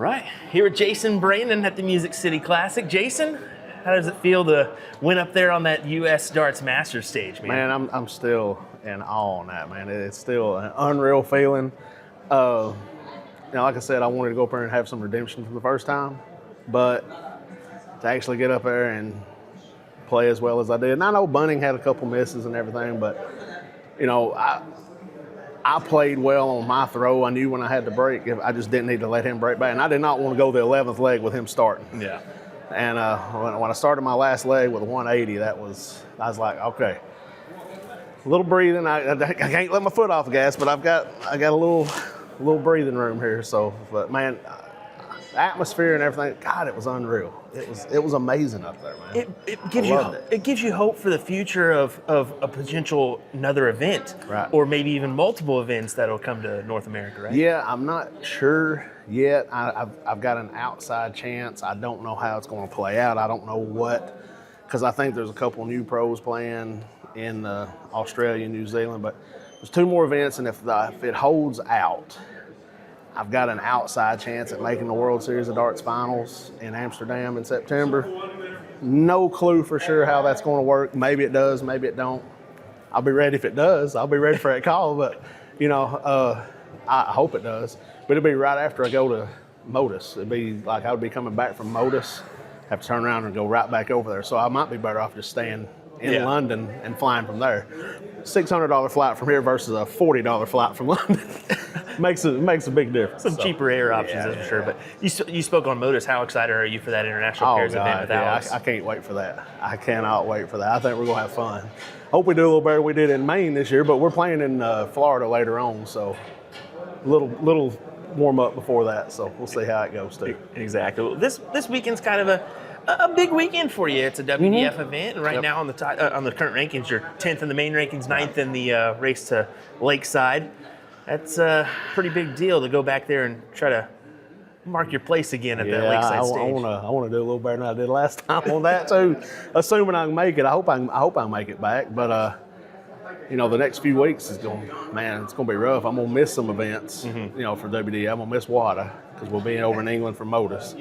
right, here with Jason Brandon at the Music City Classic. Jason, how does it feel to win up there on that U.S. Darts Masters stage, man? Man, I'm still in awe on that, man. It's still an unreal feeling. Like I said, I wanted to go up there and have some redemption for the first time, but to actually get up there and play as well as I did. And I know Bunning had a couple misses and everything, but, I played well on my throw. I knew when I had to break. I just didn't need to let him break back. And I did not want to go the 11th leg with him starting. Yeah. And when I started my last leg with a 180, I was like, okay, a little breathing. I can't let my foot off the gas, but I got a little breathing room here. So, but man, the atmosphere and everything, God, it was unreal. It was amazing up there, man. It gives you hope for the future of a potential another event, right? Or maybe even multiple events that'll come to North America, right? Yeah, I'm not sure yet. I've got an outside chance. I don't know how it's going to play out. I don't know what, because I think there's a couple new pros playing in Australia and New Zealand, but there's 2 more events, and if it holds out, I've got an outside chance at making the World Series of Darts Finals in Amsterdam in September. No clue for sure how that's going to work. Maybe it does, maybe it don't. I'll be ready if it does. I'll be ready for that call, but, I hope it does. But it'll be right after I go to Modus. It'd be like I would be coming back from Modus, have to turn around and go right back over there. So I might be better off just staying in London and flying from there. $600 flight from here versus a $40 flight from London makes a big difference. Some cheaper air options, that's for sure. But you spoke on Modus. How excited are you for that international pairs event with Alex? I can't wait for that. I cannot wait for that. I think we're gonna have fun. Hope we do a little better than we did in Maine this year, but we're playing in Florida later on, so little warm up before that. So we'll see how it goes too. Exactly. Well, this weekend's kind of a big weekend for you. It's a WDF event, and right now on the current rankings, you're 10th in the main rankings, 9th in the race to Lakeside. That's a pretty big deal to go back there and try to mark your place again at that Lakeside stage. I want to do a little better than I did last time on that too. Assuming I can make it, I hope I make it back. But the next few weeks it's gonna be rough. I'm gonna miss some events. For WD, I'm gonna miss WADA because we'll be over in England for Modus.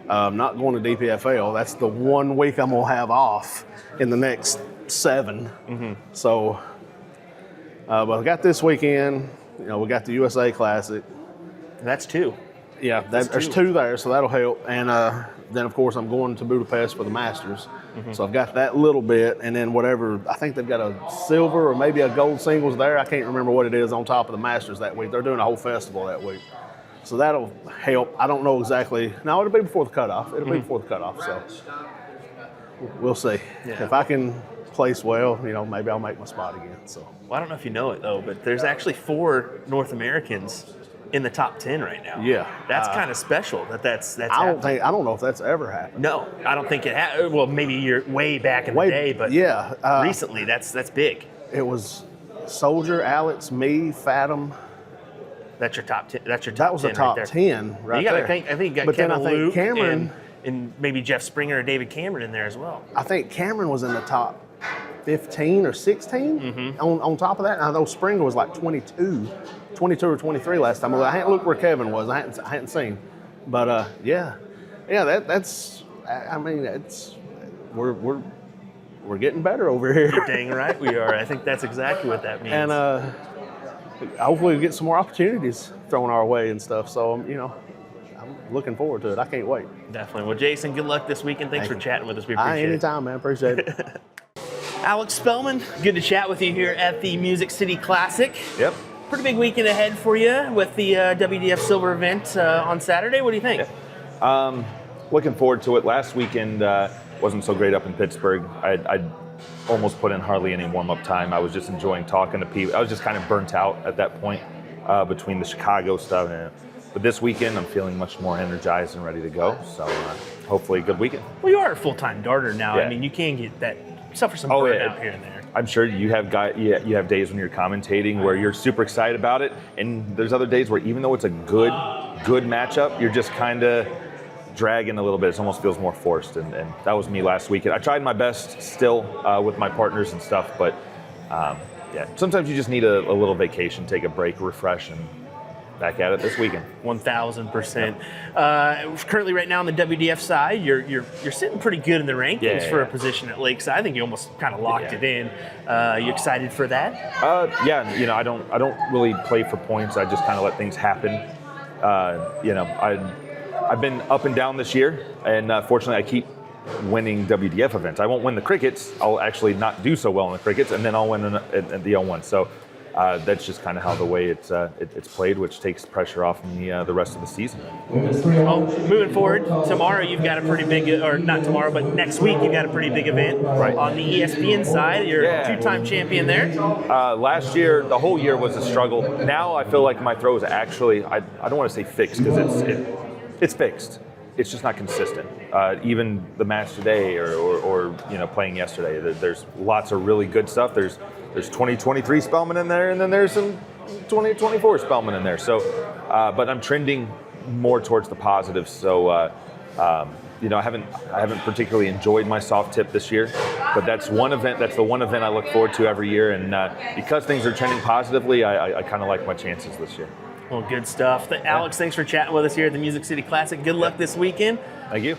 Not going to DPFL. That's the 1 week I'm gonna have off in the next 7. So, but I got this weekend. We got the USA Classic. That's 2. Yeah, there's 2 there, so that'll help. And then, of course, I'm going to Budapest for the Masters. So I've got that little bit, and then whatever, I think they've got a silver or maybe a gold singles there. I can't remember what it is on top of the Masters that week. They're doing a whole festival that week. So that'll help. I don't know exactly. No, it'll be before the cutoff. It'll be before the cutoff, so we'll see. Yeah. If I can place well, maybe I'll make my spot again. So. Well, I don't know if you know it, though, but there's actually 4 North Americans in the top 10 right now. Yeah. That's kind of special that's I don't know if that's ever happened. No, I don't think it has. Well, maybe you're way back in the day, but recently that's big. It was Soldier, Alex, me, Fathom. That's your top 10. That's your top 10. That was a top 10 right you there. I think you got Kevin Luke Cameron and maybe Jeff Springer or David Cameron in there as well. I think Cameron was in the top 15 or 16 on top of that. I know Springer was like 22 or 23 last time. I hadn't looked where Kevin was. I hadn't seen. But that's. I mean, we're getting better over here. You're dang right we are. I think that's exactly what that means. And hopefully we get some more opportunities thrown our way and stuff. So I'm looking forward to it. I can't wait. Definitely. Well, Jason, good luck this weekend. Thanks for chatting with us. We appreciate it. Anytime, man. Appreciate it. Alex Spellman, good to chat with you here at the Music City Classic. Yep. Pretty big weekend ahead for you with the WDF Silver event on Saturday. What do you think? Looking forward to it. Last weekend wasn't so great up in Pittsburgh. I almost put in hardly any warm-up time. I was just enjoying talking to people. I was just kind of burnt out at that point between the Chicago stuff. But this weekend, I'm feeling much more energized and ready to go. So hopefully a good weekend. Well, you are a full-time darter now. Yeah. I mean, you can get that, suffer some burnout here and there. I'm sure you have days when you're commentating where you're super excited about it, and there's other days where even though it's a good matchup, you're just kind of dragging a little bit. It almost feels more forced, and that was me last weekend. I tried my best still with my partners and stuff, but sometimes you just need a little vacation, take a break, refresh, and back at it this weekend. 1,000%. Currently, right now on the WDF side, you're sitting pretty good in the rankings for a position at Lakeside. I think you almost kind of locked it in. You excited for that? Yeah, I don't really play for points. I just kind of let things happen. I've been up and down this year, and fortunately, I keep winning WDF events. I won't win the crickets. I'll actually not do so well in the crickets, and then I'll win at the L1. So that's just kind of how the way it's played, which takes pressure off me the rest of the season. Well, moving forward, tomorrow you've got a pretty big, or not tomorrow, but next week you've got a pretty big event. Right. On the ESPN side. You're a two-time champion there. Last year, the whole year was a struggle. Now I feel like my throw is actually, I don't want to say fixed because it's fixed. It's just not consistent. Even the match today or playing yesterday, there's lots of really good stuff. There's 2023 Spellman in there, and then there's some 2024 Spellman in there. So, but I'm trending more towards the positives. So, I haven't particularly enjoyed my soft tip this year, but that's one event. That's the one event I look forward to every year, and because things are trending positively, I kind of like my chances this year. Well, good stuff. Alex, thanks for chatting with us here at the Music City Classic. Good luck this weekend. Thank you.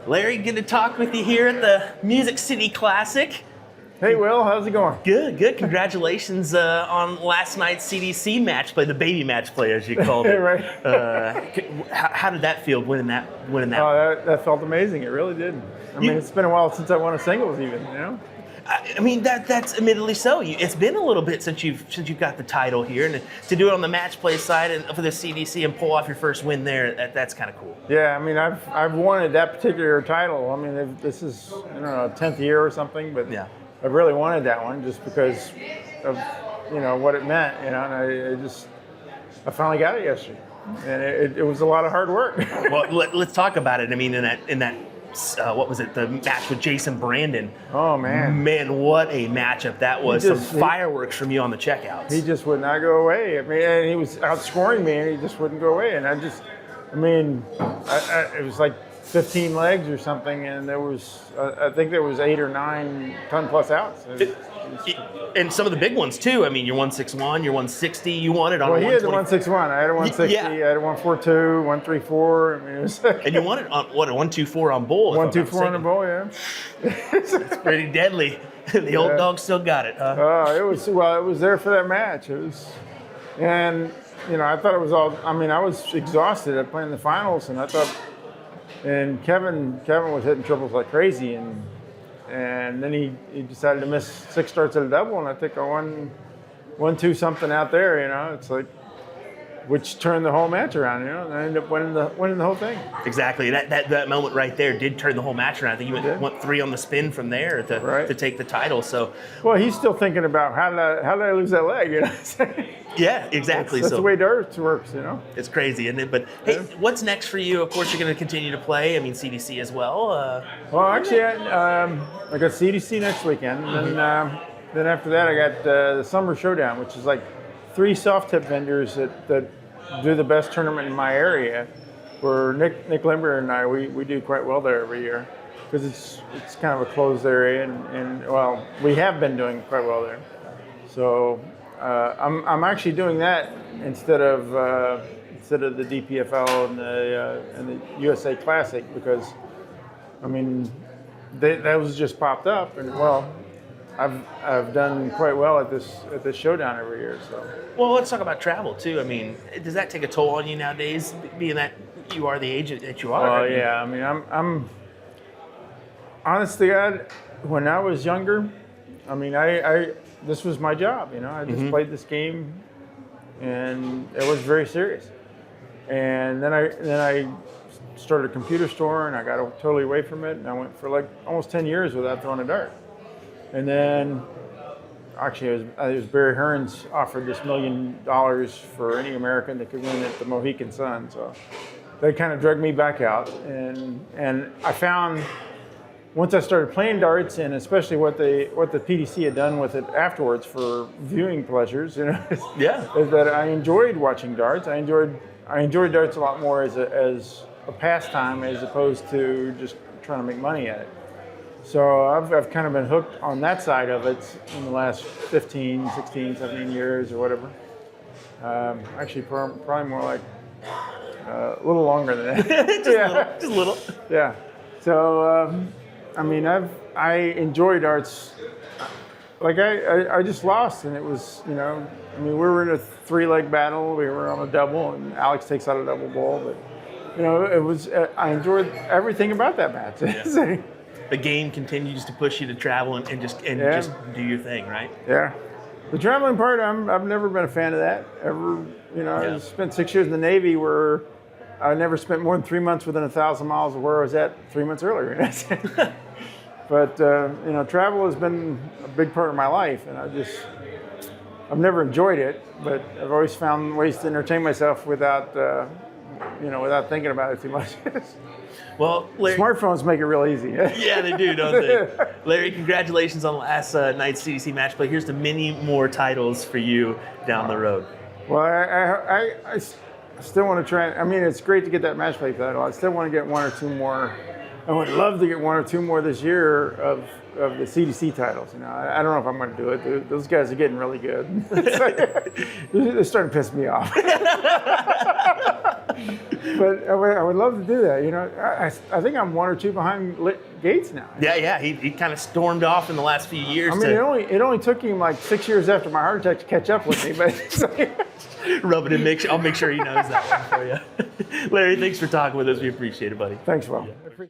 Larry, good to talk with you here at the Music City Classic. Hey, Will, how's it going? Good. Congratulations on last night's CDC match play, the baby match play, as you called it. Right. How did that feel, winning that? Oh, that felt amazing. It really did. I mean, it's been a while since I won a singles, even. I mean, that's admittedly so. It's been a little bit since you've got the title here, and to do it on the match play side and for the CDC and pull off your first win there, that's kind of cool. Yeah, I mean, I've wanted that particular title. I mean, this is 10th year or something, but yeah. I've really wanted that one just because of what it meant. And I finally got it yesterday, and it was a lot of hard work. Well, let's talk about it. I mean, in that. What was it? The match with Jason Brandon. Oh man! Man, what a matchup that was! Some fireworks from you on the checkouts. He just would not go away. I mean, and he was outscoring me, and he just wouldn't go away. And it was like 15 legs or something, and there was, I think there was 8 or 9 ton-plus outs. And some of the big ones too. I mean, you're 161, you're 160. You won it on. Well, he had the 161. I had a 160. Yeah. I had a 142, 134. I mean, it was. And you won it on what, a 124 on bull? 124 on the bull, yeah. It's pretty deadly. The old dog still got it, huh? It was there for that match. It was, and I thought it was all. I mean, I was exhausted at playing the finals, and I thought. And Kevin was hitting triples like crazy, and then he decided to miss 6 starts at a double, and I think I won 2 something out there. It's like, which turned the whole match around. And I ended up winning the whole thing. Exactly. That moment right there did turn the whole match around. I think you went 3 on the spin from there to take the title. So. Well, he's still thinking about how did I lose that leg? Yeah, exactly. That's the way darts works, It's crazy, isn't it? But hey, what's next for you? Of course, you're going to continue to play. I mean, CDC as well. Well, actually, I got CDC next weekend, and then after that, I got the Summer Showdown, which is like 3 soft tip vendors that do the best tournament in my area. Where Nick Limber and I, we do quite well there every year because it's kind of a closed area, and well, we have been doing quite well there. So. I'm actually doing that instead of the DPFL and the USA Classic because, I mean, those just popped up, and well, I've done quite well at this showdown every year. So. Well, let's talk about travel too. I mean, does that take a toll on you nowadays, being that you are the age that you are? Oh yeah, I mean, I'm honestly, when I was younger, I mean, this was my job, I just played this game, and it was very serious. And then I started a computer store, and I got totally away from it, and I went for like almost 10 years without throwing a dart. And then, actually, it was Barry Hearns offered this $1 million for any American that could win at the Mohegan Sun, so they kind of dragged me back out, and I found. Once I started playing darts, and especially what the PDC had done with it afterwards for viewing pleasures, is that I enjoyed watching darts. I enjoyed darts a lot more as a pastime as opposed to just trying to make money at it. So I've kind of been hooked on that side of it in the last 15, 16, 17 years or whatever. Actually, probably more like a little longer than that. Just a little. Yeah. So, I mean, I enjoyed darts. Like I just lost, and it was, you know, I mean, we were in a 3-leg battle. We were on a double, and Alex takes out a double ball. But, you know, it was, I enjoyed everything about that match. Yeah. The game continues to push you to travel and just do your thing, right? Yeah. The traveling part, I've never been a fan of that. Ever, you know, I spent 6 years in the Navy where I never spent more than 3 months within 1,000 miles of where I was at 3 months earlier. But, you know, travel has been a big part of my life, and I've never enjoyed it, but I've always found ways to entertain myself without, you know, without thinking about it too much. Well, Larry, smartphones make it real easy. Yeah, they do, don't they? Larry, congratulations on last night's CDC match play. Here's to many more titles for you down the road. Well, I still want to try. I mean, it's great to get that match play title. I still want to get 1 or 2 more. I would love to get 1 or 2 more this year of the CDC titles. You know, I don't know if I'm going to do it. Those guys are getting really good. They're starting to piss me off. But I would love to do that. You know, I think I'm 1 or 2 behind Gates now. Yeah. He kind of stormed off in the last few years. I mean, it only took him like 6 years after my heart attack to catch up with me. But rub it in. I'll make sure he knows that one for you. Larry, thanks for talking with us. We appreciate it, buddy. Thanks, Will. Yeah.